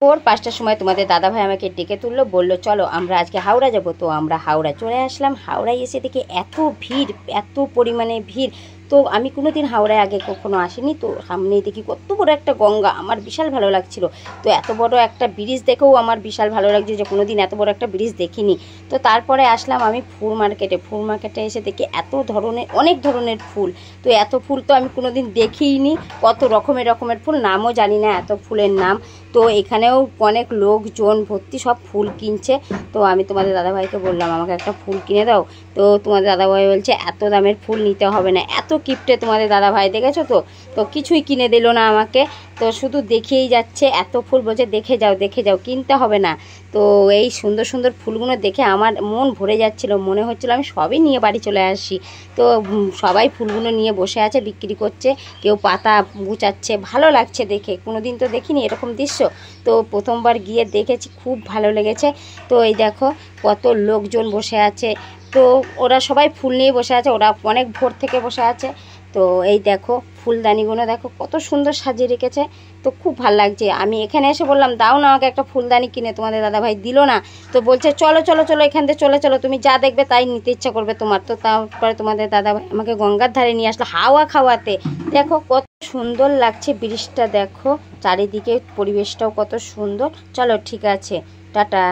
ভোর 5টার সময় তোমাদের দাদাভাই আমাকে ডেকে তুললো, বললো চলো আমরা আজকে হাওড়া যাব। তো আমরা হাওড়া চলে আসলাম। হাওড়ায় এসে দেখি এত ভিড়, এত পরিমাণে ভিড়। তো আমি কোনো দিন হাওড়ায় আগে কখনো আসিনি। তো সামনেই দেখি কত বড় একটা গঙ্গা, আমার বিশাল ভালো লাগছিল। তো এত বড় একটা ব্রিজ দেখেও আমার বিশাল ভালো লাগছে যে কোনো দিন এত বড় একটা ব্রিজ দেখিনি। তো তারপরে আসলাম আমি ফুল মার্কেটে। ফুল মার্কেটে এসে দেখি এত ধরনের, অনেক ধরনের ফুল। তো এত ফুল তো আমি কোনো দিন দেখিইনি, কত রকমের ফুল, নামও জানি না এত ফুলের নাম। তো এখানেও অনেক লোকজন ভর্তি, সব ফুল কিনছে। তো আমি তোমাদের দাদাভাইকে বললাম আমাকে একটা ফুল কিনে দাও। তো তোমাদের দাদাভাই বলছে এত দামের ফুল নিতে হবে না। এত কিপটে তোমাদের দাদাভাই, দেখেছো তো। তো কিছুই কিনে দিল না আমাকে, তো শুধু দেখেই যাচ্ছে। এত ফুল বলছে দেখে যাও দেখে যাও, কিনতে হবে না। তো এই সুন্দর সুন্দর ফুলগুলো দেখে আমার মন ভরে যাচ্ছিল, মনে হচ্ছিল আমি সবই নিয়ে বাড়ি চলে আসি। তো সবাই ফুলগুলো নিয়ে বসে আছে, বিক্রি করছে, কেউ পাতা গুছাচ্ছে। ভালো লাগছে দেখে, কোনো দিন তো দেখিনি এরকম দৃশ্য। তো প্রথমবার গিয়ে দেখেছি, খুব ভালো লেগেছে। তো এই দেখো কত লোকজন বসে আছে। তো ওরা সবাই ফুল নিয়ে বসে আছে, ওরা অনেক ভোর থেকে বসে আছে। তো এই দেখো ফুলদানিগুলো দেখো কত সুন্দর সাজিয়ে রেখেছে। তো খুব ভালো লাগছে। আমি এখানে এসে বললাম দাও না আমাকে একটা ফুলদানি কিনে, তোমাদের দাদাভাই দিল না। তো বলছে চলো চলো চলো এখান থেকে চলে চলো, তুমি যা দেখবে তাই নিতে ইচ্ছা করবে তোমার। তো তারপরে তোমাদের দাদাভাই আমাকে গঙ্গার ধারে নিয়ে আসলো হাওয়া খাওয়াতে। দেখো কত সুন্দর লাগছে ব্রিজটা, দেখো চারিদিকে পরিবেশটাও কত সুন্দর। চলো ঠিক আছে, টাটা।